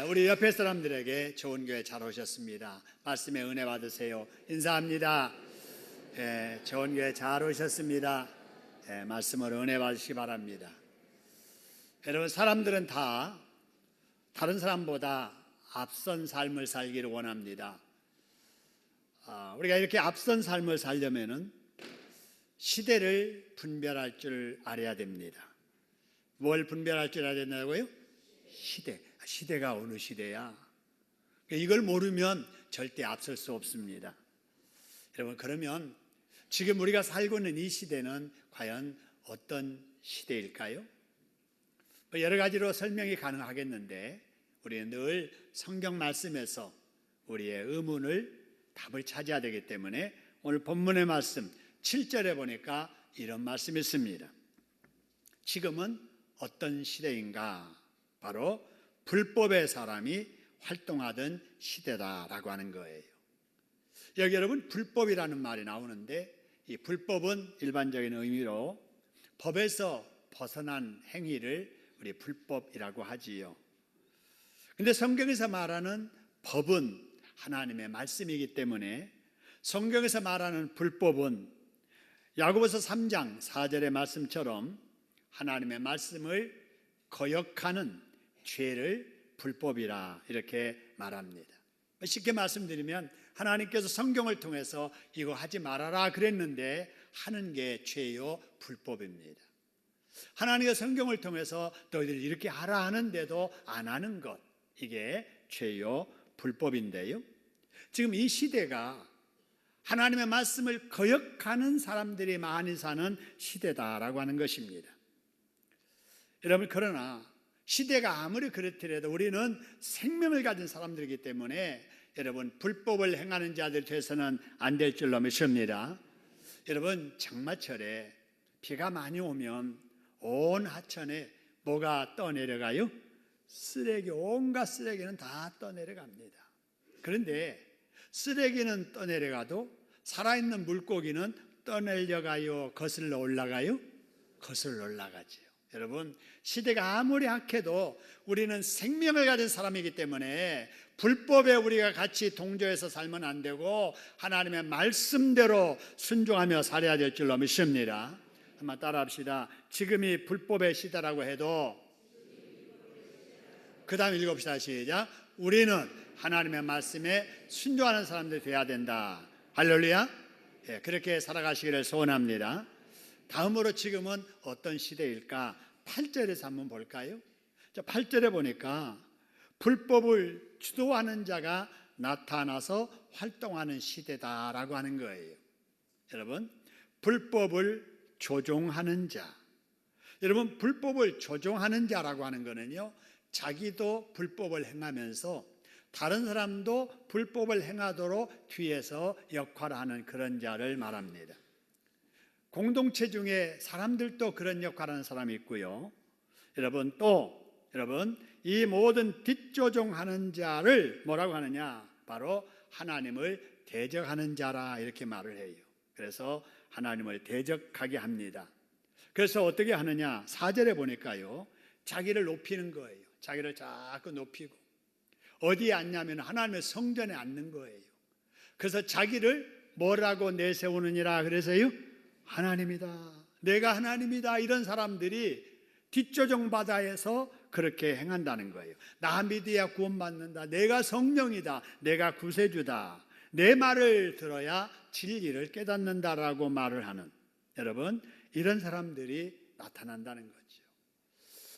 우리 옆에 사람들에게 좋은 교회 잘 오셨습니다. 말씀에 은혜 받으세요. 인사합니다. 좋은 교회 잘 오셨습니다. 말씀으로 은혜 받으시기 바랍니다. 여러분, 사람들은 다 다른 사람보다 앞선 삶을 살기를 원합니다. 우리가 이렇게 앞선 삶을 살려면은 시대를 분별할 줄 알아야 됩니다. 뭘 분별할 줄 알아야 된다고요? 시대가 어느 시대야? 이걸 모르면 절대 앞설 수 없습니다. 여러분, 그러면 지금 우리가 살고 있는 이 시대는 과연 어떤 시대일까요? 여러 가지로 설명이 가능하겠는데 우리는 늘 성경 말씀에서 우리의 의문을 답을 찾아야 되기 때문에 오늘 본문의 말씀 7절에 보니까 이런 말씀이 있습니다. 지금은 어떤 시대인가? 바로 불법의 사람이 활동하던 시대다라고 하는 거예요. 여기 여러분, 불법이라는 말이 나오는데 이 불법은 일반적인 의미로 법에서 벗어난 행위를 우리 불법이라고 하지요. 근데 성경에서 말하는 법은 하나님의 말씀이기 때문에 성경에서 말하는 불법은 야고보서 3장 4절의 말씀처럼 하나님의 말씀을 거역하는 죄를 불법이라 이렇게 말합니다. 쉽게 말씀드리면 하나님께서 성경을 통해서 이거 하지 말아라 그랬는데 하는 게 죄요 불법입니다. 하나님의 성경을 통해서 너희들 이렇게 하라 하는데도 안 하는 것, 이게 죄요 불법인데요. 지금 이 시대가 하나님의 말씀을 거역하는 사람들이 많이 사는 시대다라고 하는 것입니다. 여러분, 그러나 시대가 아무리 그렇더라도 우리는 생명을 가진 사람들이기 때문에 여러분, 불법을 행하는 자들 돼서는 안 될 줄로 믿습니다. 여러분, 장마철에 비가 많이 오면 온 하천에 뭐가 떠내려가요? 쓰레기, 온갖 쓰레기는 다 떠내려갑니다. 그런데 쓰레기는 떠내려가도 살아있는 물고기는 떠내려가요? 거슬러 올라가요? 거슬러 올라가지요. 여러분, 시대가 아무리 악해도 우리는 생명을 가진 사람이기 때문에 불법에 우리가 같이 동조해서 살면 안 되고 하나님의 말씀대로 순종하며 살아야 될 줄로 믿습니다. 한번 따라합시다. 지금이 불법의 시대라고 해도 그 다음 읽읍시다. 시작. 우리는 하나님의 말씀에 순종하는 사람들이 돼야 된다. 할렐루야. 그렇게 살아가시기를 소원합니다. 다음으로 지금은 어떤 시대일까? 8절에서 한번 볼까요? 8절에 보니까 불법을 주도하는 자가 나타나서 활동하는 시대다라고 하는 거예요. 여러분, 불법을 조종하는 자. 여러분, 불법을 조종하는 자라고 하는 거는요, 자기도 불법을 행하면서 다른 사람도 불법을 행하도록 뒤에서 역할하는 그런 자를 말합니다. 공동체 중에 사람들도 그런 역할을 하는 사람이 있고요. 여러분, 이 모든 뒷조종하는 자를 뭐라고 하느냐? 바로 하나님을 대적하는 자라 이렇게 말을 해요. 그래서 하나님을 대적하게 합니다. 그래서 어떻게 하느냐? 4절에 보니까요, 자기를 높이는 거예요. 자기를 자꾸 높이고 어디에 앉냐면 하나님의 성전에 앉는 거예요. 그래서 자기를 뭐라고 내세우느니라 그래서요? 하나님이다, 내가 하나님이다. 이런 사람들이 뒷조종 바다에서 그렇게 행한다는 거예요. 나 믿어야 구원받는다, 내가 성령이다, 내가 구세주다, 내 말을 들어야 진리를 깨닫는다라고 말을 하는, 여러분, 이런 사람들이 나타난다는 거죠.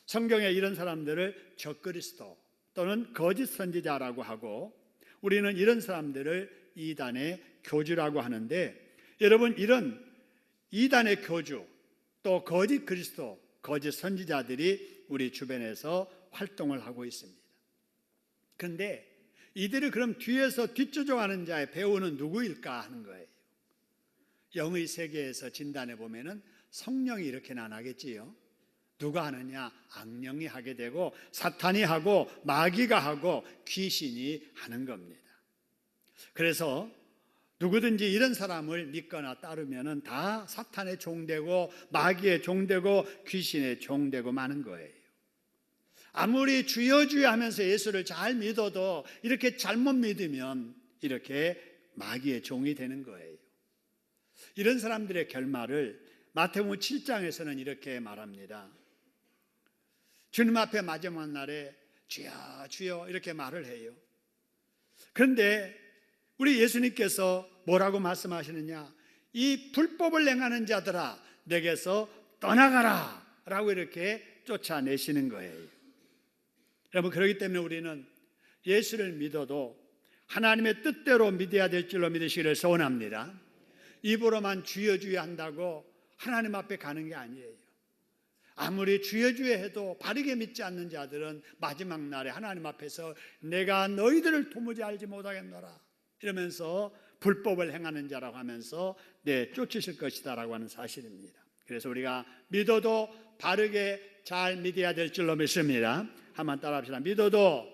성경에 이런 사람들을 적그리스도 또는 거짓 선지자라고 하고, 우리는 이런 사람들을 이단의 교주라고 하는데, 여러분, 이런 이단의 교주 또 거짓 그리스도, 거짓 선지자들이 우리 주변에서 활동을 하고 있습니다. 그런데 이들을 그럼 뒤에서 뒷조종하는 자의 배우는 누구일까 하는 거예요. 영의 세계에서 진단해 보면은 성령이 이렇게는 안 하겠지요. 누가 하느냐? 악령이 하게 되고 사탄이 하고 마귀가 하고 귀신이 하는 겁니다. 그래서 누구든지 이런 사람을 믿거나 따르면은 다 사탄의 종되고 마귀의 종되고 귀신의 종되고 마는 거예요. 아무리 주여 주여 하면서 예수를 잘 믿어도 이렇게 잘못 믿으면 이렇게 마귀의 종이 되는 거예요. 이런 사람들의 결말을 마태복음 7장에서는 이렇게 말합니다. 주님 앞에 마지막 날에 주여 주여 이렇게 말을 해요. 그런데 우리 예수님께서 뭐라고 말씀하시느냐? 이 불법을 행하는 자들아 내게서 떠나가라 라고 이렇게 쫓아내시는 거예요. 여러분, 그렇기 때문에 우리는 예수를 믿어도 하나님의 뜻대로 믿어야 될 줄로 믿으시기를 소원합니다. 입으로만 주여 주여 한다고 하나님 앞에 가는 게 아니에요. 아무리 주여 주여 해도 바르게 믿지 않는 자들은 마지막 날에 하나님 앞에서 내가 너희들을 도무지 알지 못하겠노라 이러면서 불법을 행하는 자라고 하면서 쫓으실 것이다 라고 하는 사실입니다. 그래서 우리가 믿어도 바르게 잘 믿어야 될 줄로 믿습니다. 한번 따라 합시다. 믿어도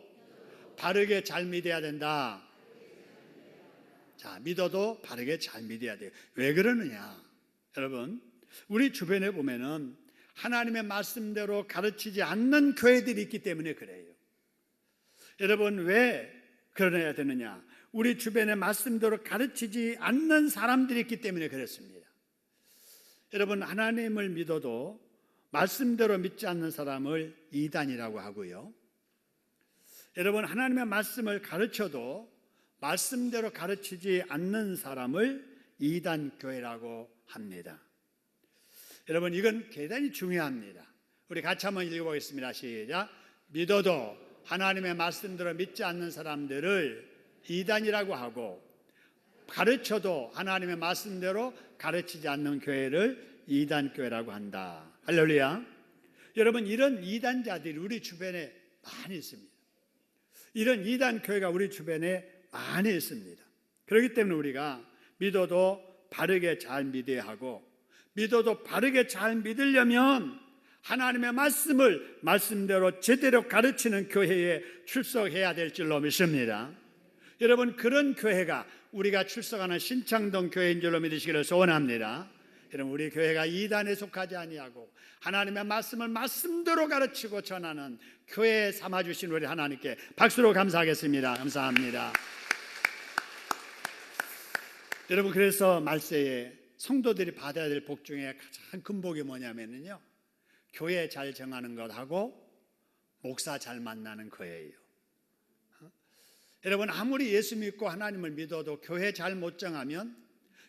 바르게 잘 믿어야 된다. 자, 믿어도 바르게 잘 믿어야 돼요. 왜 그러느냐? 여러분, 우리 주변에 보면은 하나님의 말씀대로 가르치지 않는 교회들이 있기 때문에 그래요. 여러분, 왜 그러야 되느냐? 우리 주변에 말씀대로 가르치지 않는 사람들이 있기 때문에 그렇습니다. 여러분, 하나님을 믿어도 말씀대로 믿지 않는 사람을 이단이라고 하고요. 여러분, 하나님의 말씀을 가르쳐도 말씀대로 가르치지 않는 사람을 이단교회라고 합니다. 여러분, 이건 대단히 중요합니다. 우리 같이 한번 읽어보겠습니다. 시작. 믿어도 하나님의 말씀대로 믿지 않는 사람들을 이단이라고 하고 가르쳐도 하나님의 말씀대로 가르치지 않는 교회를 이단교회라고 한다. 할렐루야. 여러분, 이런 이단자들이 우리 주변에 많이 있습니다. 이런 이단교회가 우리 주변에 많이 있습니다. 그렇기 때문에 우리가 믿어도 바르게 잘 믿어야 하고 믿어도 바르게 잘 믿으려면 하나님의 말씀을 말씀대로 제대로 가르치는 교회에 출석해야 될 줄로 믿습니다. 여러분, 그런 교회가 우리가 출석하는 신창동 교회인 줄로 믿으시기를 소원합니다. 여러분, 우리 교회가 이단에 속하지 아니하고 하나님의 말씀을 말씀대로 가르치고 전하는 교회 삼아주신 우리 하나님께 박수로 감사하겠습니다. 감사합니다. 여러분, 그래서 말세에 성도들이 받아야 될 복 중에 가장 큰 복이 뭐냐면요, 교회 잘 정하는 것하고 목사 잘 만나는 거예요. 여러분, 아무리 예수 믿고 하나님을 믿어도 교회 잘 못 정하면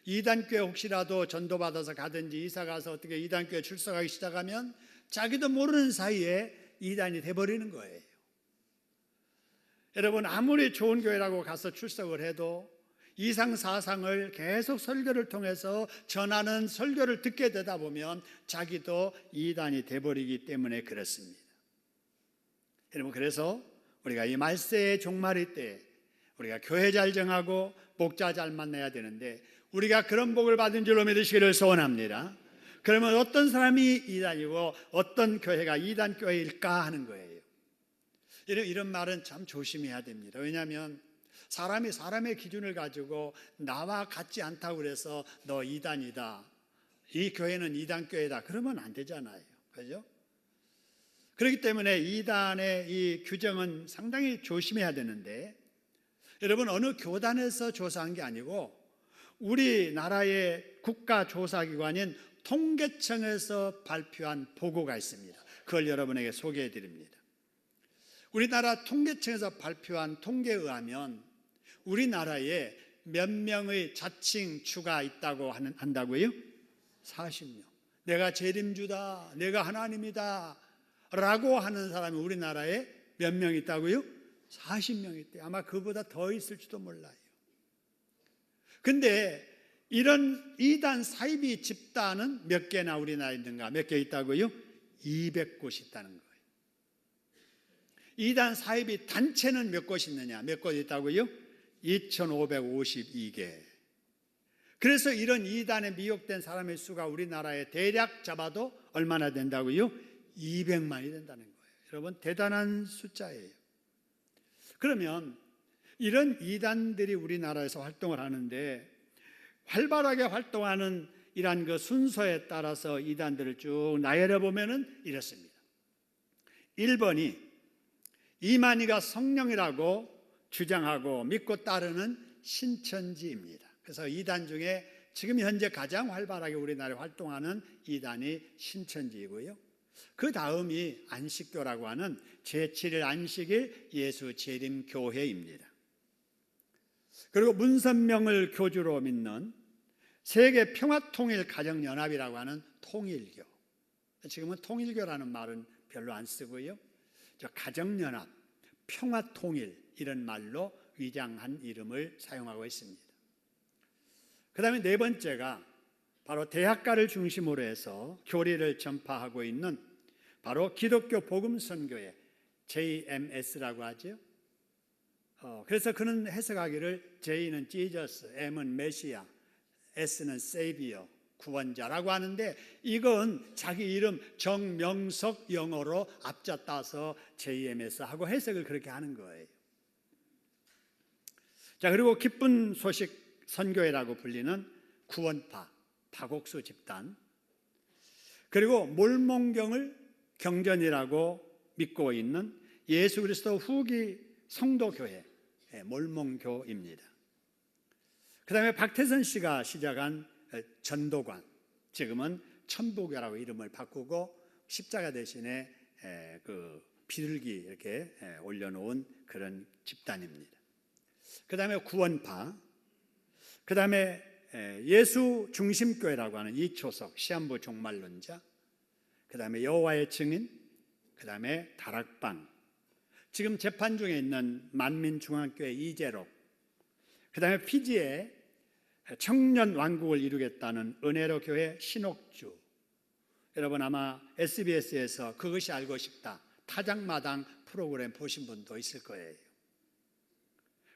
이단교회 혹시라도 전도받아서 가든지 이사가서 어떻게 이단교회 출석하기 시작하면 자기도 모르는 사이에 이단이 돼버리는 거예요. 여러분, 아무리 좋은 교회라고 가서 출석을 해도 이상사상을 계속 설교를 통해서 전하는 설교를 듣게 되다 보면 자기도 이단이 돼버리기 때문에 그렇습니다. 여러분, 그래서 우리가 이 말세의 종말일 때 우리가 교회 잘 정하고 목자 잘 만나야 되는데 우리가 그런 복을 받은 줄로 믿으시기를 소원합니다. 그러면 어떤 사람이 이단이고 어떤 교회가 이단 교회일까 하는 거예요. 이런 말은 참 조심해야 됩니다. 왜냐하면 사람이 사람의 기준을 가지고 나와 같지 않다고 그래서 너 이단이다, 이 교회는 이단 교회다 그러면 안 되잖아요. 그렇죠? 그렇기 때문에 이단의 이 규정은 상당히 조심해야 되는데, 여러분, 어느 교단에서 조사한 게 아니고 우리나라의 국가조사기관인 통계청에서 발표한 보고가 있습니다. 그걸 여러분에게 소개해 드립니다. 우리나라 통계청에서 발표한 통계에 의하면 우리나라에 몇 명의 자칭주가 있다고 한다고요? 40명. 내가 재림주다, 내가 하나님이다 라고 하는 사람이 우리나라에 몇 명 있다고요? 40명 있대요. 아마 그보다 더 있을지도 몰라요. 근데 이런 이단 사이비 집단은 몇 개나 우리나라에 있는가? 몇 개 있다고요? 200곳이 있다는 거예요. 이단 사이비 단체는 몇 곳이 있느냐? 몇 곳 있다고요? 2552개. 그래서 이런 이단에 미혹된 사람의 수가 우리나라에 대략 잡아도 얼마나 된다고요? 200만이 된다는 거예요. 여러분, 대단한 숫자예요. 그러면 이런 이단들이 우리나라에서 활동을 하는데 활발하게 활동하는 이러한 그 순서에 따라서 이단들을 쭉 나열해 보면은 이렇습니다. 1번이 이만희가 성령이라고 주장하고 믿고 따르는 신천지입니다. 그래서 이단 중에 지금 현재 가장 활발하게 우리나라에 활동하는 이단이 신천지이고요. 그 다음이 안식교라고 하는 제7일 안식일 예수 재림 교회입니다. 그리고 문선명을 교주로 믿는 세계 평화통일 가정연합이라고 하는 통일교. 지금은 통일교라는 말은 별로 안 쓰고요. 가정연합, 평화통일 이런 말로 위장한 이름을 사용하고 있습니다. 그 다음에 네 번째가 바로 대학가를 중심으로 해서 교리를 전파하고 있는 바로 기독교 복음선교회 JMS라고 하죠. 그래서 그는 해석하기를 J는 Jesus, M은 메시아, S는 세이비어, 구원자라고 하는데 이건 자기 이름 정명석 영어로 앞자 따서 JMS 하고 해석을 그렇게 하는 거예요. 자, 그리고 기쁜 소식 선교회라고 불리는 구원파, 파곡수 집단, 그리고 몰몬경을 경전이라고 믿고 있는 예수 그리스도 후기 성도교회, 몰몬교입니다. 그 다음에 박태선 씨가 시작한 전도관, 지금은 천부교라고 이름을 바꾸고 십자가 대신에 그 비둘기 이렇게 올려놓은 그런 집단입니다. 그 다음에 구원파, 그 다음에 예수 중심교회라고 하는 이초석 시한부 종말론자, 그 다음에 여호와의 증인, 그 다음에 다락방, 지금 재판 중에 있는 만민중앙교회 이재록, 그 다음에 피지에 청년 왕국을 이루겠다는 은혜로 교회 신옥주. 여러분 아마 SBS에서 그것이 알고 싶다 타작마당 프로그램 보신 분도 있을 거예요.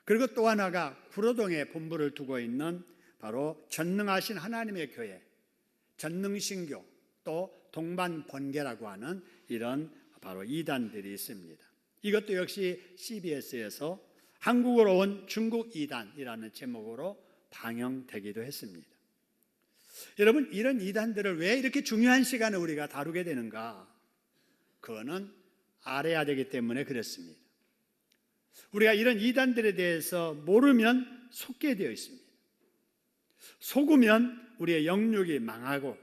그리고 또 하나가 구로동에 본부를 두고 있는 바로 전능하신 하나님의 교회 전능신교, 또 동반번개라고 하는 이런 바로 이단들이 있습니다. 이것도 역시 CBS에서 한국으로 온 중국 이단이라는 제목으로 방영되기도 했습니다. 여러분, 이런 이단들을 왜 이렇게 중요한 시간에 우리가 다루게 되는가? 그거는 알아야 되기 때문에 그렇습니다. 우리가 이런 이단들에 대해서 모르면 속게 되어 있습니다. 속으면 우리의 영육이 망하고,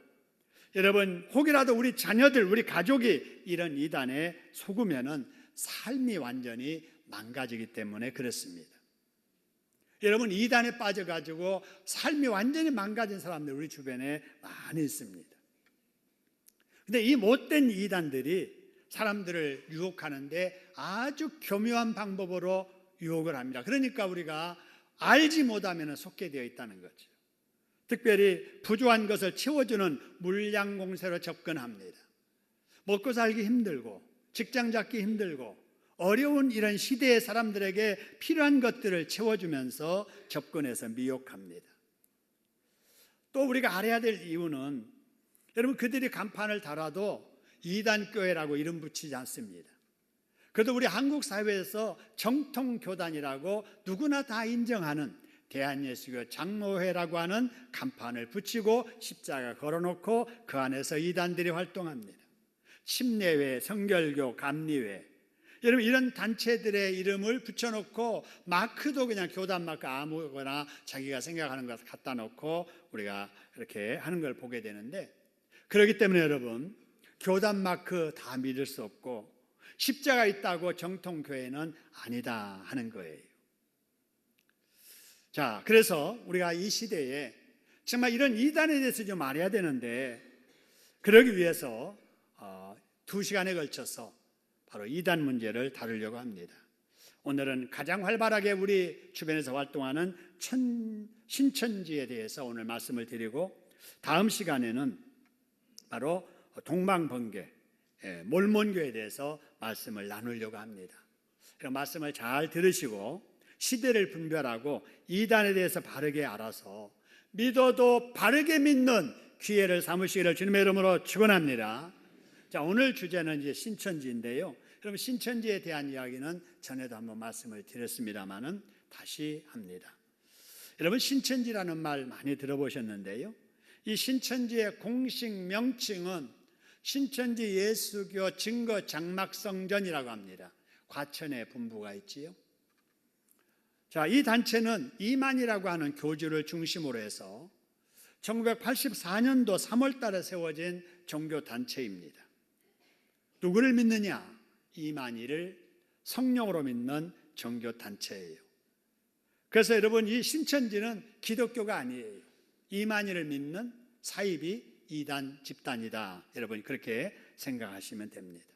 여러분 혹이라도 우리 자녀들, 우리 가족이 이런 이단에 속으면은 삶이 완전히 망가지기 때문에 그렇습니다. 여러분 이단에 빠져가지고 삶이 완전히 망가진 사람들 우리 주변에 많이 있습니다. 근데 이 못된 이단들이 사람들을 유혹하는데 아주 교묘한 방법으로 유혹을 합니다. 그러니까 우리가 알지 못하면 속게 되어 있다는 거죠. 특별히 부족한 것을 채워주는 물량 공세로 접근합니다. 먹고 살기 힘들고 직장 잡기 힘들고 어려운 이런 시대의 사람들에게 필요한 것들을 채워주면서 접근해서 미혹합니다. 또 우리가 알아야 될 이유는, 여러분 그들이 간판을 달아도 이단교회라고 이름 붙이지 않습니다. 그래도 우리 한국 사회에서 정통교단이라고 누구나 다 인정하는 대한예수교 장로회라고 하는 간판을 붙이고 십자가 걸어놓고 그 안에서 이단들이 활동합니다. 침례회, 성결교, 감리회, 여러분 이런 단체들의 이름을 붙여놓고 마크도 그냥 교단 마크 아무거나 자기가 생각하는 것 갖다 놓고 우리가 이렇게 하는 걸 보게 되는데, 그렇기 때문에 여러분 교단 마크 다 믿을 수 없고 십자가 있다고 정통교회는 아니다 하는 거예요. 자, 그래서 우리가 이 시대에 정말 이런 이단에 대해서 좀 알아야 되는데, 그러기 위해서 2시간에 걸쳐서 바로 이단 문제를 다루려고 합니다. 오늘은 가장 활발하게 우리 주변에서 활동하는 신천지에 대해서 오늘 말씀을 드리고, 다음 시간에는 바로 동방번개, 몰몬교에 대해서 말씀을 나누려고 합니다. 그럼 말씀을 잘 들으시고 시대를 분별하고 이단에 대해서 바르게 알아서 믿어도 바르게 믿는 기회를 삼으시기를 주님의 이름으로 축원합니다. 자, 오늘 주제는 이제 신천지인데요. 그럼 신천지에 대한 이야기는 전에도 한번 말씀을 드렸습니다만은 다시 합니다. 여러분 신천지라는 말 많이 들어보셨는데요. 이 신천지의 공식 명칭은 신천지 예수교 증거 장막성전이라고 합니다. 과천에 본부가 있지요. 자, 이 단체는 이만이라고 하는 교주를 중심으로 해서 1984년도 3월 달에 세워진 종교단체입니다. 누구를 믿느냐? 이만희를 성령으로 믿는 종교단체예요. 그래서 여러분, 이 신천지는 기독교가 아니에요. 이만희를 믿는 사이비 이단 집단이다. 여러분, 그렇게 생각하시면 됩니다.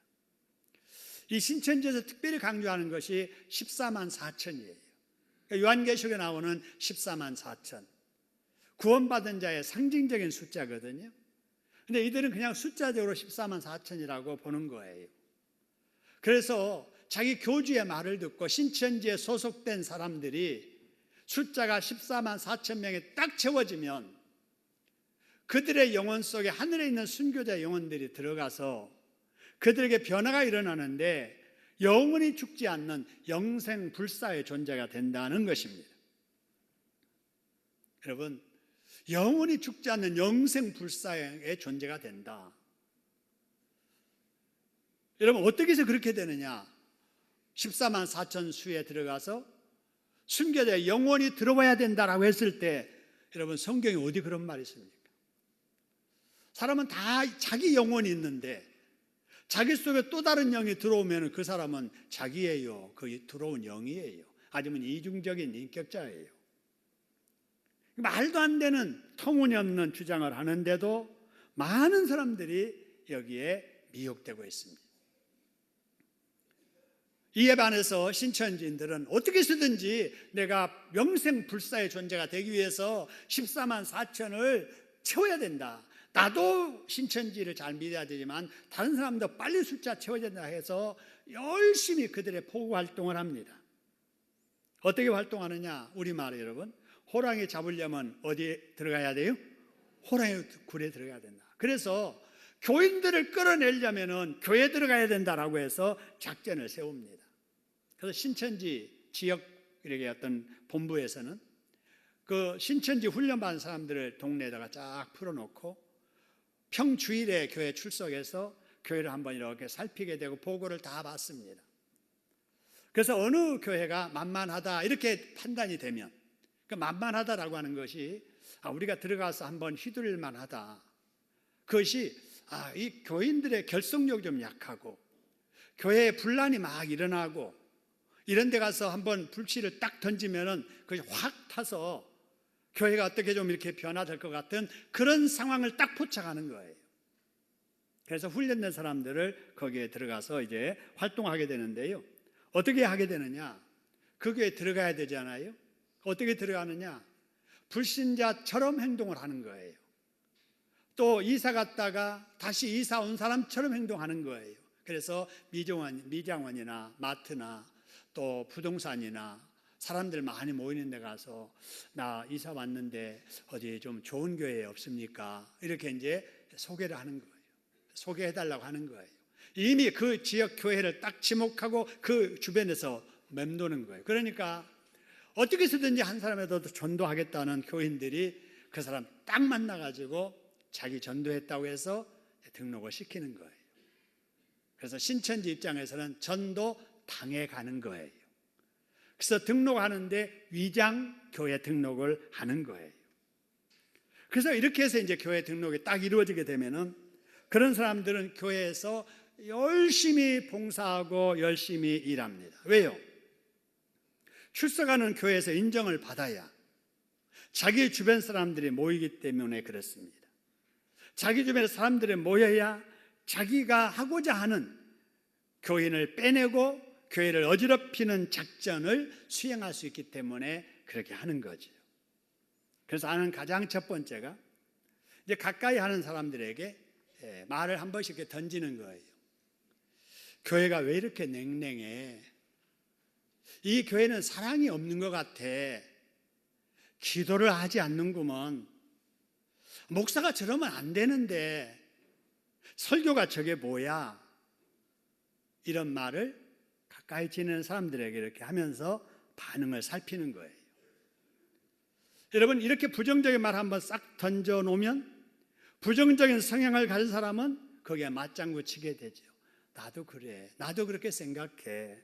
이 신천지에서 특별히 강조하는 것이 14만 4천이에요. 요한계시록에 나오는 14만 4천. 구원받은 자의 상징적인 숫자거든요. 근데 이들은 그냥 숫자적으로 14만 4천이라고 보는 거예요. 그래서 자기 교주의 말을 듣고 신천지에 소속된 사람들이 숫자가 14만 4천 명이 딱 채워지면 그들의 영혼 속에 하늘에 있는 순교자 영혼들이 들어가서 그들에게 변화가 일어나는데 영원히 죽지 않는 영생불사의 존재가 된다는 것입니다. 여러분, 영원히 죽지 않는 영생불사의 존재가 된다. 여러분, 어떻게 해서 그렇게 되느냐? 14만 4천 수에 들어가서 순교자의 영혼이 들어와야 된다라고 했을 때, 여러분, 성경에 어디 그런 말이 있습니까? 사람은 다 자기 영혼이 있는데 자기 속에 또 다른 영이 들어오면 그 사람은 자기예요. 그 들어온 영이에요. 아니면 이중적인 인격자예요. 말도 안 되는 터무니없는 주장을 하는데도 많은 사람들이 여기에 미혹되고 있습니다. 이에 반해서 신천지인들은 어떻게 해서든지 내가 영생불사의 존재가 되기 위해서 14만 4천을 채워야 된다. 나도 신천지를 잘 믿어야 되지만 다른 사람도 빨리 숫자 채워야 된다 해서 열심히 그들의 포구 활동을 합니다. 어떻게 활동하느냐? 우리말에 여러분, 호랑이 잡으려면 어디에 들어가야 돼요? 호랑이 굴에 들어가야 된다. 그래서 교인들을 끌어내려면 교회에 들어가야 된다라고 해서 작전을 세웁니다. 그래서 신천지 지역 이렇게 어떤 본부에서는 그 신천지 훈련받은 사람들을 동네에다가 쫙 풀어놓고 평주일에 교회 출석해서 교회를 한번 이렇게 살피게 되고 보고를 다 받습니다. 그래서 어느 교회가 만만하다 이렇게 판단이 되면, 그 만만하다라고 하는 것이 우리가 들어가서 한번 휘둘릴 만하다. 그것이 이 교인들의 결속력이 좀 약하고 교회에 분란이 막 일어나고 이런 데 가서 한번 불씨를 딱 던지면은 그것이 확 타서 교회가 어떻게 좀 이렇게 변화될 것 같은 그런 상황을 딱 포착하는 거예요. 그래서 훈련된 사람들을 거기에 들어가서 이제 활동하게 되는데요. 어떻게 하게 되느냐? 그 교회에 들어가야 되잖아요. 어떻게 들어가느냐? 불신자처럼 행동을 하는 거예요. 또 이사 갔다가 다시 이사 온 사람처럼 행동하는 거예요. 그래서 미장원이나 마트나 또 부동산이나 사람들 많이 모이는 데 가서 나 이사 왔는데 어디 좀 좋은 교회 없습니까? 이렇게 이제 소개를 하는 거예요. 소개해달라고 하는 거예요. 이미 그 지역 교회를 딱 지목하고 그 주변에서 맴도는 거예요. 그러니까 어떻게 해서든지 한 사람이라도 전도하겠다는 교인들이 그 사람 딱 만나가지고 자기 전도했다고 해서 등록을 시키는 거예요. 그래서 신천지 입장에서는 전도 당해가는 거예요. 그래서 등록하는데 위장 교회 등록을 하는 거예요. 그래서 이렇게 해서 이제 교회 등록이 딱 이루어지게 되면은 그런 사람들은 교회에서 열심히 봉사하고 열심히 일합니다. 왜요? 출석하는 교회에서 인정을 받아야 자기 주변 사람들이 모이기 때문에 그렇습니다. 자기 주변에 사람들이 모여야 자기가 하고자 하는 교인을 빼내고 교회를 어지럽히는 작전을 수행할 수 있기 때문에 그렇게 하는 거죠. 그래서 하는 가장 첫 번째가 이제 가까이 하는 사람들에게 말을 한 번씩 이렇게 던지는 거예요. 교회가 왜 이렇게 냉랭해? 이 교회는 사랑이 없는 것 같아. 기도를 하지 않는구먼. 목사가 저러면 안 되는데 설교가 저게 뭐야? 이런 말을 가까이 지내는 사람들에게 이렇게 하면서 반응을 살피는 거예요. 여러분, 이렇게 부정적인 말 한번 싹 던져 놓으면 부정적인 성향을 가진 사람은 거기에 맞장구 치게 되죠. 나도 그래. 나도 그렇게 생각해.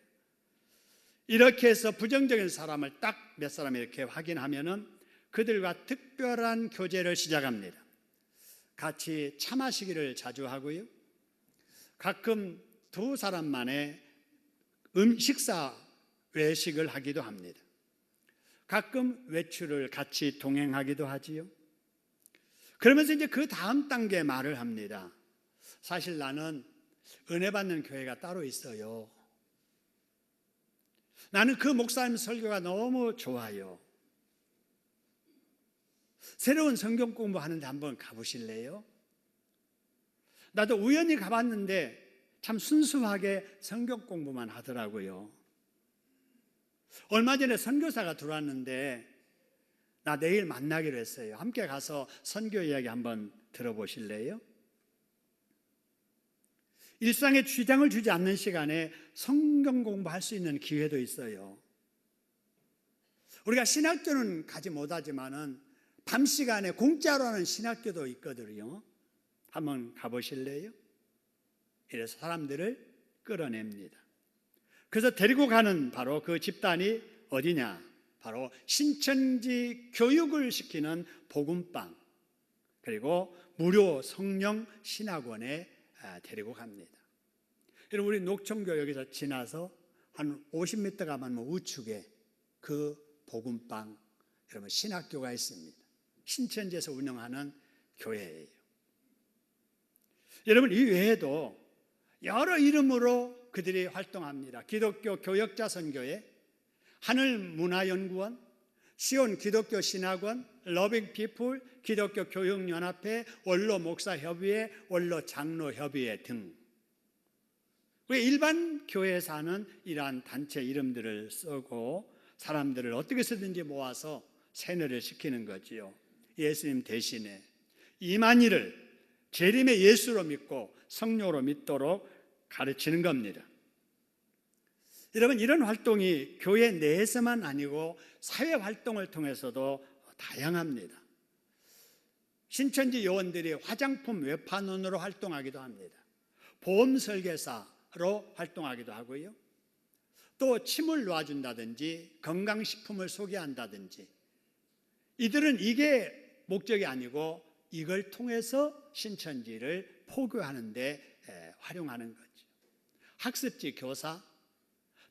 이렇게 해서 부정적인 사람을 딱 몇 사람 이렇게 확인하면은 그들과 특별한 교제를 시작합니다. 같이 차 마시기를 자주 하고요. 가끔 두 사람만의 식사 외식을 하기도 합니다. 가끔 외출을 같이 동행하기도 하지요. 그러면서 이제 그 다음 단계 말을 합니다. 사실 나는 은혜 받는 교회가 따로 있어요. 나는 그 목사님 설교가 너무 좋아요. 새로운 성경 공부하는데 한번 가보실래요? 나도 우연히 가봤는데 참 순수하게 성경 공부만 하더라고요. 얼마 전에 선교사가 들어왔는데 나 내일 만나기로 했어요. 함께 가서 선교 이야기 한번 들어보실래요? 일상에 지장을 주지 않는 시간에 성경 공부할 수 있는 기회도 있어요. 우리가 신학교는 가지 못하지만은 밤 시간에 공짜로 하는 신학교도 있거든요. 한번 가보실래요? 이래서 사람들을 끌어냅니다. 그래서 데리고 가는 바로 그 집단이 어디냐? 바로 신천지 교육을 시키는 복음방, 그리고 무료 성령 신학원에 데리고 갑니다. 여러분, 우리 녹천교역에서 지나서 한 50m 가면 우측에 그 복음방, 여러분 신학교가 있습니다. 신천지에서 운영하는 교회예요. 여러분, 이 외에도 여러 이름으로 그들이 활동합니다. 기독교 교역자 선교회, 하늘문화연구원, 시온 기독교 신학원, 러빙 피플, 기독교 교육연합회, 원로 목사협의회, 원로 장로협의회 등 일반 교회에서 하는 이러한 단체 이름들을 쓰고 사람들을 어떻게 쓰든지 모아서 세뇌를 시키는 거지요. 예수님 대신에 이만희를 재림의 예수로 믿고 성령으로 믿도록 가르치는 겁니다. 여러분, 이런 활동이 교회 내에서만 아니고 사회 활동을 통해서도 다양합니다. 신천지 요원들이 화장품 외판원으로 활동하기도 합니다. 보험 설계사로 활동하기도 하고요. 또 침을 놓아준다든지 건강식품을 소개한다든지, 이들은 이게 목적이 아니고 이걸 통해서 신천지를 포교하는 데 활용하는 거죠. 학습지 교사,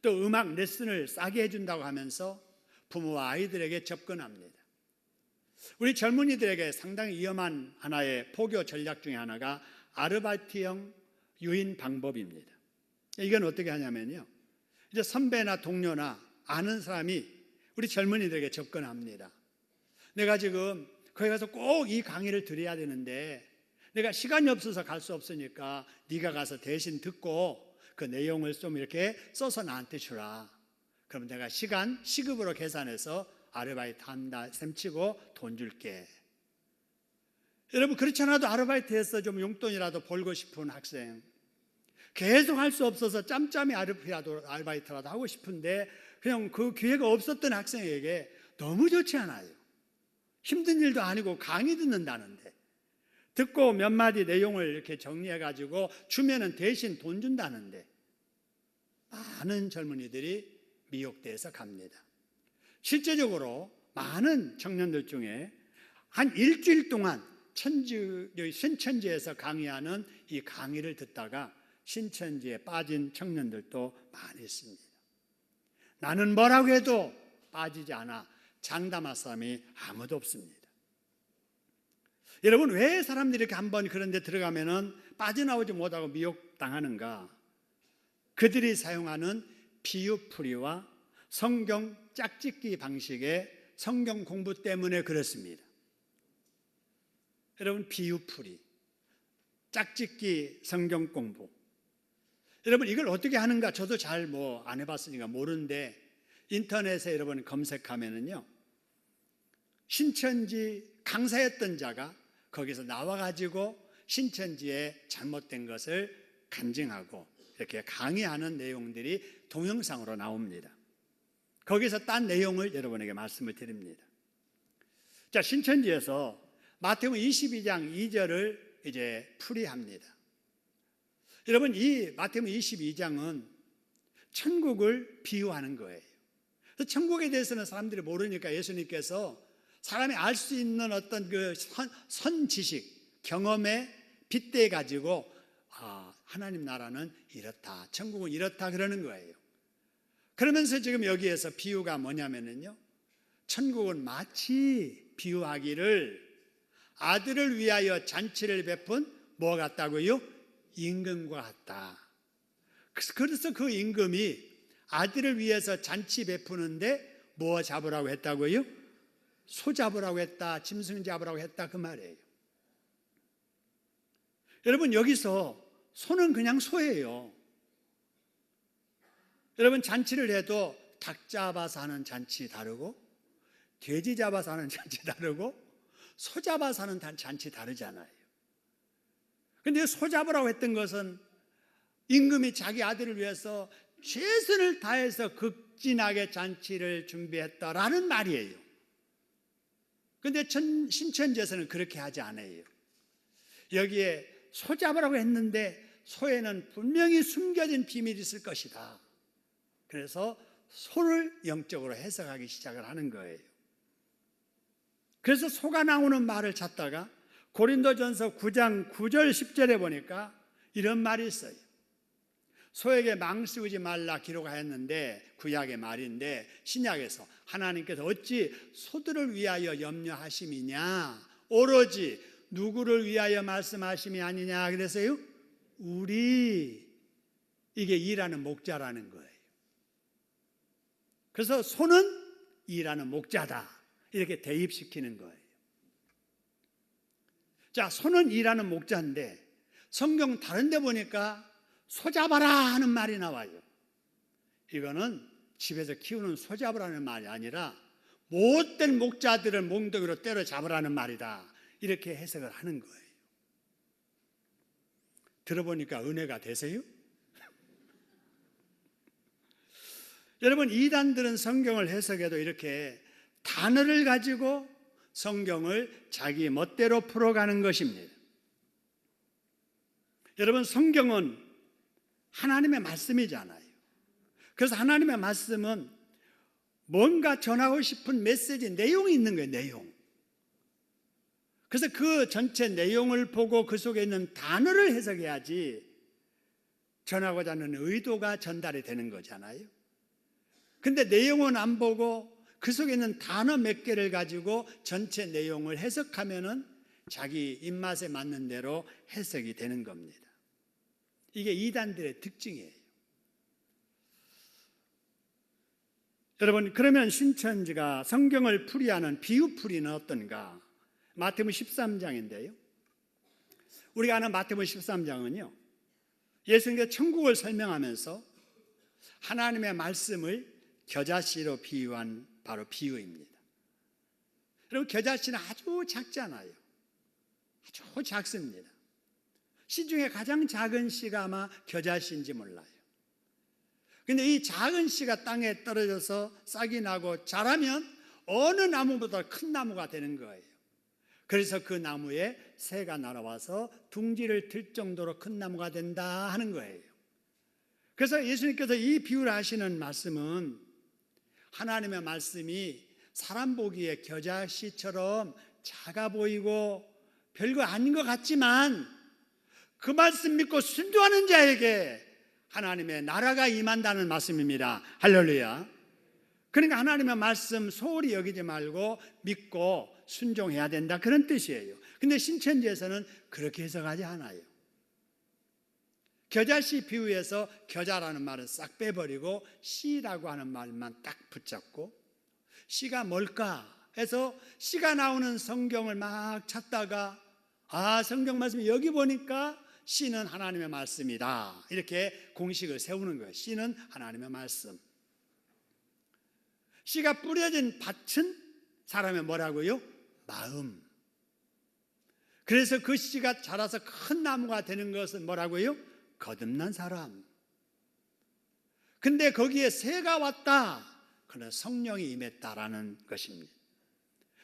또 음악 레슨을 싸게 해준다고 하면서 부모와 아이들에게 접근합니다. 우리 젊은이들에게 상당히 위험한 하나의 포교 전략 중에 하나가 아르바이트형 유인 방법입니다. 이건 어떻게 하냐면요, 이제 선배나 동료나 아는 사람이 우리 젊은이들에게 접근합니다. 내가 지금 거기 가서 꼭 이 강의를 들어야 되는데 내가 시간이 없어서 갈 수 없으니까 네가 가서 대신 듣고 그 내용을 좀 이렇게 써서 나한테 주라. 그럼 내가 시급으로 계산해서 아르바이트 한다 셈치고 돈 줄게. 여러분, 그렇지 않아도 아르바이트해서 좀 용돈이라도 벌고 싶은 학생, 계속 할 수 없어서 짬짬이 아르바이트라도 하고 싶은데 그냥 그 기회가 없었던 학생에게 너무 좋지 않아요? 힘든 일도 아니고 강의 듣는다는데, 듣고 몇 마디 내용을 이렇게 정리해가지고 주면은 대신 돈 준다는데 많은 젊은이들이 미혹돼서 갑니다. 실제적으로 많은 청년들 중에 한 일주일 동안 신천지에서 강의하는 이 강의를 듣다가 신천지에 빠진 청년들도 많이 있습니다. 나는 뭐라고 해도 빠지지 않아 장담할 사람이 아무도 없습니다. 여러분, 왜 사람들이 이렇게 한번 그런 데 들어가면은 빠져나오지 못하고 미혹당하는가? 그들이 사용하는 비유풀이와 성경 짝짓기 방식의 성경 공부 때문에 그렇습니다. 여러분, 비유풀이, 짝짓기 성경 공부, 여러분 이걸 어떻게 하는가 저도 잘 안 해봤으니까 모르는데 인터넷에 여러분 검색하면은요, 신천지 강사였던 자가 거기서 나와가지고 신천지에 잘못된 것을 간증하고 이렇게 강의하는 내용들이 동영상으로 나옵니다. 거기서 딴 내용을 여러분에게 말씀을 드립니다. 자, 신천지에서 마태복음 22장 2절을 이제 풀이합니다. 여러분, 이 마태복음 22장은 천국을 비유하는 거예요. 그래서 천국에 대해서는 사람들이 모르니까 예수님께서 사람이 알 수 있는 어떤 그 선지식, 경험에 빗대 가지고 하나님 나라는 이렇다, 천국은 이렇다 그러는 거예요. 그러면서 지금 여기에서 비유가 뭐냐면요, 천국은 마치 비유하기를 아들을 위하여 잔치를 베푼 뭐 같다고요? 임금과 같다. 그래서 그 임금이 아들을 위해서 잔치 베푸는데 뭐 잡으라고 했다고요? 소 잡으라고 했다, 짐승 잡으라고 했다, 그 말이에요. 여러분, 여기서 소는 그냥 소예요. 여러분, 잔치를 해도 닭 잡아서 하는 잔치 다르고 돼지 잡아서 하는 잔치 다르고 소 잡아서 하는 잔치 다르잖아요. 그런데 소 잡으라고 했던 것은 임금이 자기 아들을 위해서 최선을 다해서 극진하게 잔치를 준비했다라는 말이에요. 그런데 신천지에서는 그렇게 하지 않아요. 여기에 소 잡으라고 했는데 소에는 분명히 숨겨진 비밀이 있을 것이다. 그래서 소를 영적으로 해석하기 시작을 하는 거예요. 그래서 소가 나오는 말을 찾다가 고린도전서 9장 9절 10절에 보니까 이런 말이 있어요. 소에게 망쓰우지 말라 기록하였는데, 구약의 말인데 신약에서 하나님께서 어찌 소들을 위하여 염려하심이냐, 오로지 누구를 위하여 말씀하심이 아니냐 그래서요, 우리, 이게 일하는 목자라는 거예요. 그래서 소는 일하는 목자다, 이렇게 대입시키는 거예요. 자, 소는 일하는 목자인데 성경 다른 데 보니까 소 잡아라 하는 말이 나와요. 이거는 집에서 키우는 소 잡으라는 말이 아니라 못된 목자들을 몽둥이로 때려 잡으라는 말이다, 이렇게 해석을 하는 거예요. 들어보니까 은혜가 되세요? 여러분, 이단들은 성경을 해석해도 이렇게 단어를 가지고 성경을 자기 멋대로 풀어가는 것입니다. 여러분, 성경은 하나님의 말씀이잖아요. 그래서 하나님의 말씀은 뭔가 전하고 싶은 메시지, 내용이 있는 거예요, 내용. 그래서 그 전체 내용을 보고 그 속에 있는 단어를 해석해야지 전하고자 하는 의도가 전달이 되는 거잖아요. 근데 내용은 안 보고 그 속에 있는 단어 몇 개를 가지고 전체 내용을 해석하면은 자기 입맛에 맞는 대로 해석이 되는 겁니다. 이게 이단들의 특징이에요. 여러분, 그러면 신천지가 성경을 풀이하는 비유풀이는 어떤가? 마태복음 13장인데요. 우리가 아는 마태복음 13장은요, 예수님께서 천국을 설명하면서 하나님의 말씀을 겨자씨로 비유한 바로 비유입니다. 여러분, 겨자씨는 아주 작잖아요. 아주 작습니다. 씨 중에 가장 작은 씨가 아마 겨자씨인지 몰라요. 근데 이 작은 씨가 땅에 떨어져서 싹이 나고 자라면 어느 나무보다 큰 나무가 되는 거예요. 그래서 그 나무에 새가 날아와서 둥지를 틀 정도로 큰 나무가 된다 하는 거예요. 그래서 예수님께서 이 비유를 하시는 말씀은 하나님의 말씀이 사람 보기에 겨자씨처럼 작아 보이고 별거 아닌 것 같지만 그 말씀 믿고 순종하는 자에게 하나님의 나라가 임한다는 말씀입니다. 할렐루야. 그러니까 하나님의 말씀 소홀히 여기지 말고 믿고 순종해야 된다, 그런 뜻이에요. 근데 신천지에서는 그렇게 해석하지 않아요. 겨자씨 비유에서 겨자라는 말은 싹 빼버리고 씨라고 하는 말만 딱 붙잡고, 씨가 뭘까 해서 씨가 나오는 성경을 막 찾다가 성경 말씀이 여기 보니까 씨는 하나님의 말씀이다, 이렇게 공식을 세우는 거예요. 씨는 하나님의 말씀. 씨가 뿌려진 밭은 사람의 뭐라고요? 마음. 그래서 그 씨가 자라서 큰 나무가 되는 것은 뭐라고요? 거듭난 사람. 근데 거기에 새가 왔다, 그러나 성령이 임했다라는 것입니다.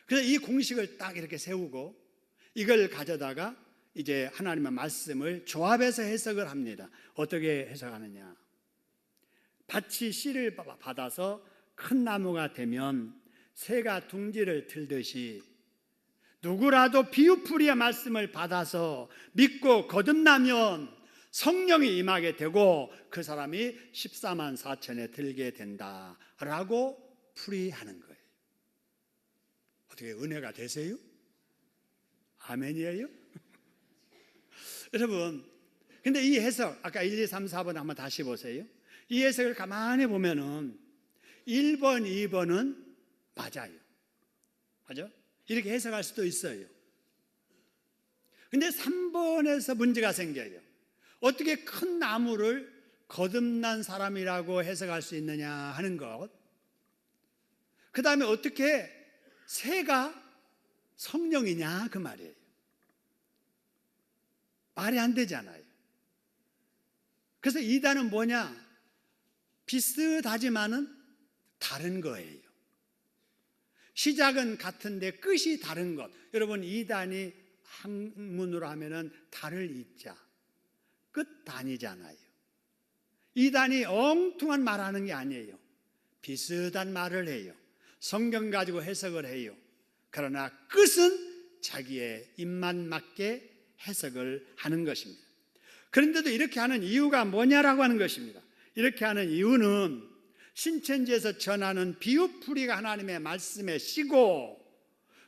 그래서 이 공식을 딱 이렇게 세우고 이걸 가져다가 이제 하나님의 말씀을 조합해서 해석을 합니다. 어떻게 해석하느냐? 밭이 씨를 받아서 큰 나무가 되면 새가 둥지를 틀듯이 누구라도 비유풀이의 말씀을 받아서 믿고 거듭나면 성령이 임하게 되고 그 사람이 14만 4천에 들게 된다라고 풀이하는 거예요. 어떻게 은혜가 되세요? 아멘이에요? 여러분, 근데 이 해석, 아까 1, 2, 3, 4번 한번 다시 보세요. 이 해석을 가만히 보면은 1번, 2번은 맞아요. 맞죠? 이렇게 해석할 수도 있어요. 근데 3번에서 문제가 생겨요. 어떻게 큰 나무를 거듭난 사람이라고 해석할 수 있느냐 하는 것. 그 다음에 어떻게 새가 성령이냐 그 말이에요. 말이 안 되잖아요. 그래서 이단은 뭐냐? 비슷하지만은 다른 거예요. 시작은 같은데 끝이 다른 것. 여러분, 이단이 한문으로 하면은 달을 잇자 끝단이잖아요. 이단이 엉뚱한 말하는 게 아니에요. 비슷한 말을 해요. 성경 가지고 해석을 해요. 그러나 끝은 자기의 입만 맞게 해석을 하는 것입니다. 그런데도 이렇게 하는 이유가 뭐냐라고 하는 것입니다. 이렇게 하는 이유는 신천지에서 전하는 비유풀이가 하나님의 말씀의 씨고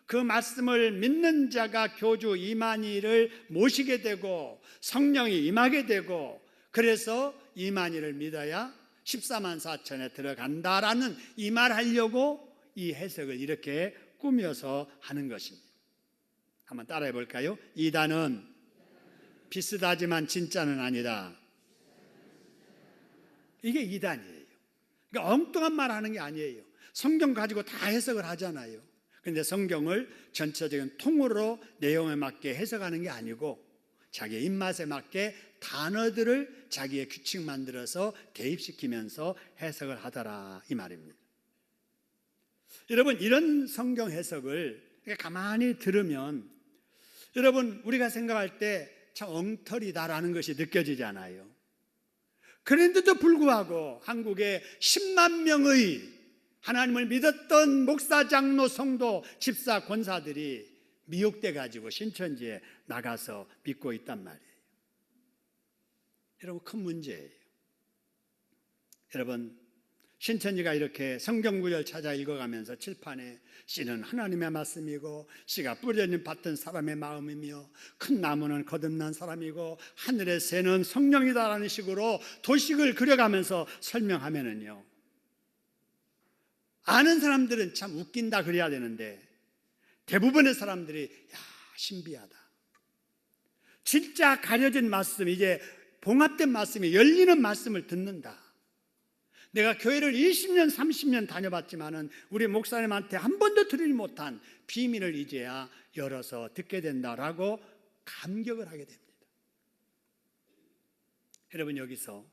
그 말씀을 믿는 자가 교주 이만희를 모시게 되고 성령이 임하게 되고 그래서 이만희를 믿어야 14만 4천에 들어간다라는 이 말하려고 이 해석을 이렇게 꾸며서 하는 것입니다. 한번 따라해 볼까요? 이단은 비슷하지만 진짜는 아니다. 이게 이단이에요. 그러니까 엉뚱한 말 하는 게 아니에요. 성경 가지고 다 해석을 하잖아요. 그런데 성경을 전체적인 통으로 내용에 맞게 해석하는 게 아니고 자기의 입맛에 맞게 단어들을 자기의 규칙 만들어서 대입시키면서 해석을 하더라 이 말입니다. 여러분, 이런 성경 해석을 가만히 들으면 여러분 우리가 생각할 때 참 엉터리다라는 것이 느껴지잖아요. 그런데도 불구하고 한국에 10만 명의 하나님을 믿었던 목사, 장로, 성도, 집사, 권사들이 미혹돼 가지고 신천지에 나가서 믿고 있단 말이에요. 여러분, 큰 문제예요. 여러분, 신천지가 이렇게 성경구절 찾아 읽어가면서 칠판에 씨는 하나님의 말씀이고 씨가 뿌려진 밭은 사람의 마음이며 큰 나무는 거듭난 사람이고 하늘의 새는 성령이다라는 식으로 도식을 그려가면서 설명하면은요, 아는 사람들은 참 웃긴다 그래야 되는데 대부분의 사람들이 야, 신비하다. 진짜 가려진 말씀, 이제 봉합된 말씀이 열리는 말씀을 듣는다. 내가 교회를 20년, 30년 다녀봤지만은 우리 목사님한테 한 번도 들으지 못한 비밀을 이제야 열어서 듣게 된다라고 감격을 하게 됩니다. 여러분, 여기서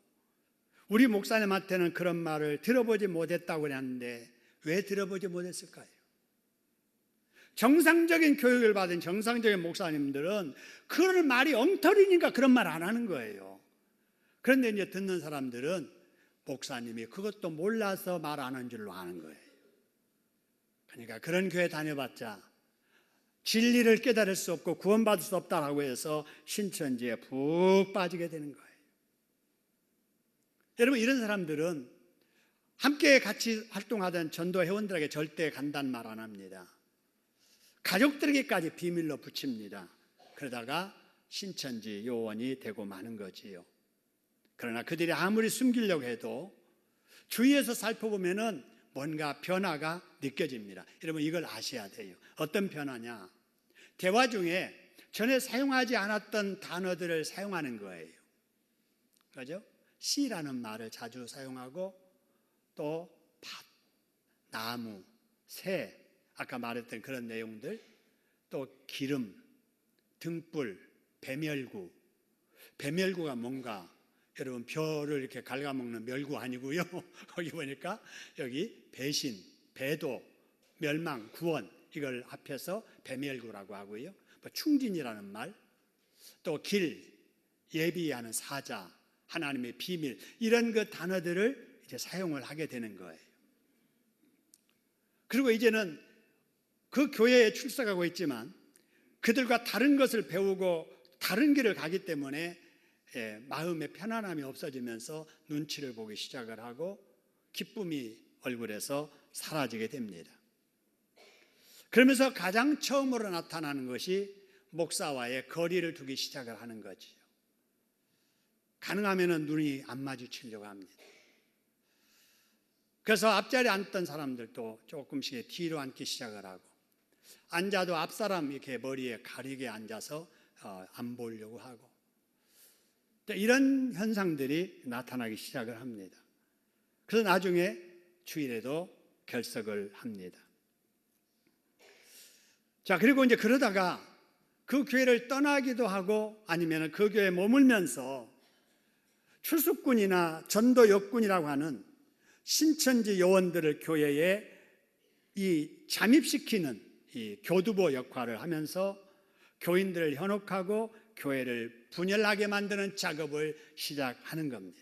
우리 목사님한테는 그런 말을 들어보지 못했다고 그랬는데 왜 들어보지 못했을까요? 정상적인 교육을 받은 정상적인 목사님들은 그런 말이 엉터리니까 그런 말 안 하는 거예요. 그런데 이제 듣는 사람들은 목사님이 그것도 몰라서 말 안 한 줄로 아는 거예요. 그러니까 그런 교회 다녀봤자 진리를 깨달을 수 없고 구원받을 수 없다라고 해서 신천지에 푹 빠지게 되는 거예요. 여러분, 이런 사람들은 함께 같이 활동하던 전도 회원들에게 절대 간단 말 안 합니다. 가족들에게까지 비밀로 붙입니다. 그러다가 신천지 요원이 되고 마는 거지요. 그러나 그들이 아무리 숨기려고 해도 주위에서 살펴보면은 뭔가 변화가 느껴집니다. 여러분, 이걸 아셔야 돼요. 어떤 변화냐? 대화 중에 전에 사용하지 않았던 단어들을 사용하는 거예요. 그죠? 씨라는 말을 자주 사용하고 또 밭, 나무, 새, 아까 말했던 그런 내용들, 또 기름, 등불, 배멸구. 배멸구가 뭔가? 여러분, 벼를 이렇게 갉아먹는 멸구 아니고요. 거기 보니까 여기 배신, 배도, 멸망, 구원, 이걸 합해서 배멸구라고 하고요. 충진이라는 말, 또 길, 예비하는 사자, 하나님의 비밀, 이런 그 단어들을 이제 사용을 하게 되는 거예요. 그리고 이제는 그 교회에 출석하고 있지만 그들과 다른 것을 배우고 다른 길을 가기 때문에 마음의 편안함이 없어지면서 눈치를 보기 시작을 하고 기쁨이 얼굴에서 사라지게 됩니다. 그러면서 가장 처음으로 나타나는 것이 목사와의 거리를 두기 시작을 하는 거지요. 가능하면 눈이 안 마주치려고 합니다. 그래서 앞자리에 앉던 사람들도 조금씩 뒤로 앉기 시작을 하고, 앉아도 앞사람 이렇게 머리에 가리게 앉아서 안 보려고 하고, 이런 현상들이 나타나기 시작을 합니다. 그래서 나중에 주일에도 결석을 합니다. 자, 그리고 이제 그러다가 그 교회를 떠나기도 하고 아니면 그 교회에 머물면서 출숙군이나 전도 역군이라고 하는 신천지 요원들을 교회에 잠입시키는 이 교두보 역할을 하면서 교인들을 현혹하고 교회를 분열하게 만드는 작업을 시작하는 겁니다.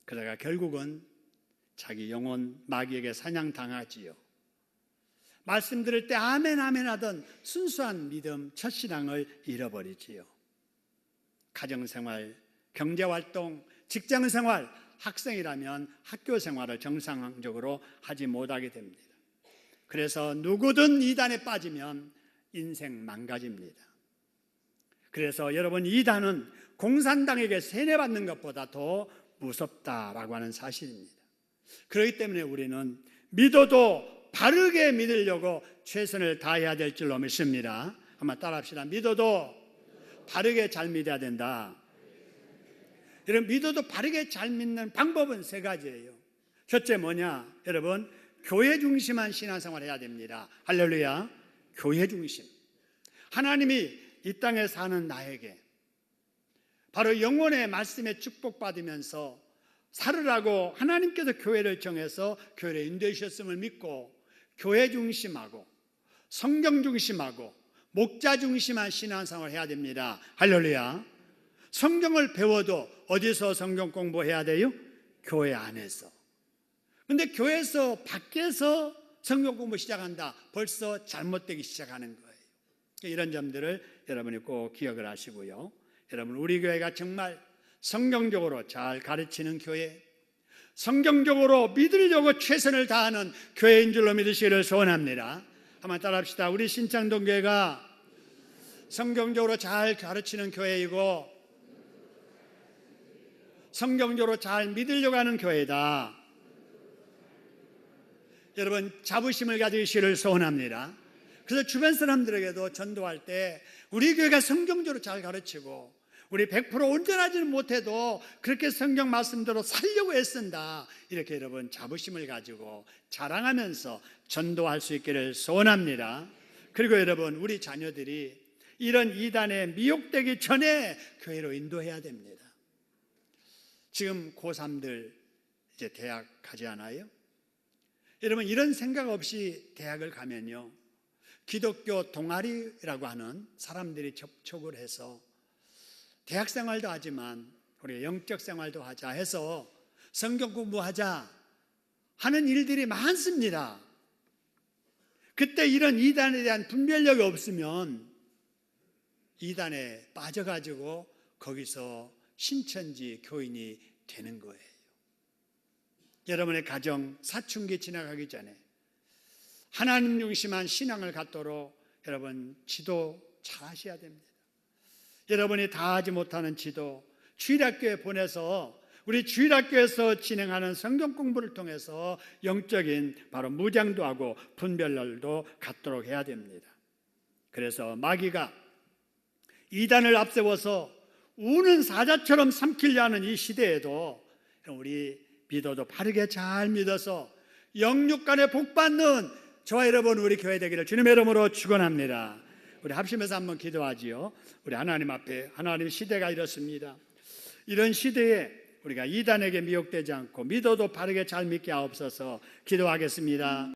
그러다가 결국은 자기 영혼 마귀에게 사냥당하지요. 말씀 들을 때 아멘 아멘 하던 순수한 믿음, 첫신앙을 잃어버리지요. 가정생활, 경제활동, 직장생활, 학생이라면 학교 생활을 정상적으로 하지 못하게 됩니다. 그래서 누구든 이단에 빠지면 인생 망가집니다. 그래서 여러분, 이단은 공산당에게 세뇌받는 것보다 더 무섭다라고 하는 사실입니다. 그렇기 때문에 우리는 믿어도 바르게 믿으려고 최선을 다해야 될 줄로 믿습니다. 한번 따라합시다. 믿어도 바르게 잘 믿어야 된다. 여러분, 믿어도 바르게 잘 믿는 방법은 세 가지예요. 첫째 뭐냐? 여러분, 교회 중심한 신앙생활 해야 됩니다. 할렐루야. 교회 중심. 하나님이 이 땅에 사는 나에게 바로 영혼의 말씀에 축복받으면서 살으라고 하나님께서 교회를 정해서 교회를 인도해 주셨음을 믿고 교회 중심하고 성경 중심하고 목자 중심한 신앙생활을 해야 됩니다. 할렐루야. 성경을 배워도 어디서 성경 공부해야 돼요? 교회 안에서. 근데 교회에서 밖에서 성경 공부 시작한다. 벌써 잘못되기 시작하는 거예요. 이런 점들을 여러분이 꼭 기억을 하시고요. 여러분, 우리 교회가 정말 성경적으로 잘 가르치는 교회, 성경적으로 믿으려고 최선을 다하는 교회인 줄로 믿으시기를 소원합니다. 한번 따라합시다. 우리 신창동 교회가 성경적으로 잘 가르치는 교회이고 성경적으로 잘 믿으려고 하는 교회다. 여러분, 자부심을 가지시기를 소원합니다. 그래서 주변 사람들에게도 전도할 때 우리 교회가 성경적으로 잘 가르치고 우리 100% 온전하지는 못해도 그렇게 성경 말씀대로 살려고 애쓴다, 이렇게 여러분 자부심을 가지고 자랑하면서 전도할 수 있기를 소원합니다. 그리고 여러분, 우리 자녀들이 이런 이단에 미혹되기 전에 교회로 인도해야 됩니다. 지금 고3들 이제 대학 가지 않아요? 여러분, 이런 생각 없이 대학을 가면요, 기독교 동아리라고 하는 사람들이 접촉을 해서 대학 생활도 하지만 우리가 영적 생활도 하자 해서 성경 공부하자 하는 일들이 많습니다. 그때 이런 이단에 대한 분별력이 없으면 이단에 빠져가지고 거기서 신천지 교인이 되는 거예요. 여러분의 가정 사춘기 지나가기 전에 하나님 중심한 신앙을 갖도록 여러분 지도 잘 하셔야 됩니다. 여러분이 다 하지 못하는 지도, 주일학교에 보내서 우리 주일학교에서 진행하는 성경 공부를 통해서 영적인 바로 무장도 하고 분별력도 갖도록 해야 됩니다. 그래서 마귀가 이단을 앞세워서 우는 사자처럼 삼키려 하는 이 시대에도 우리 믿어도 바르게 잘 믿어서 영육간에 복받는 저와 여러분 우리 교회 되기를 주님의 이름으로 축원합니다. 우리 합심해서 한번 기도하지요. 우리 하나님 앞에, 하나님, 시대가 이렇습니다. 이런 시대에 우리가 이단에게 미혹되지 않고 믿어도 바르게 잘 믿게 하옵소서. 기도하겠습니다.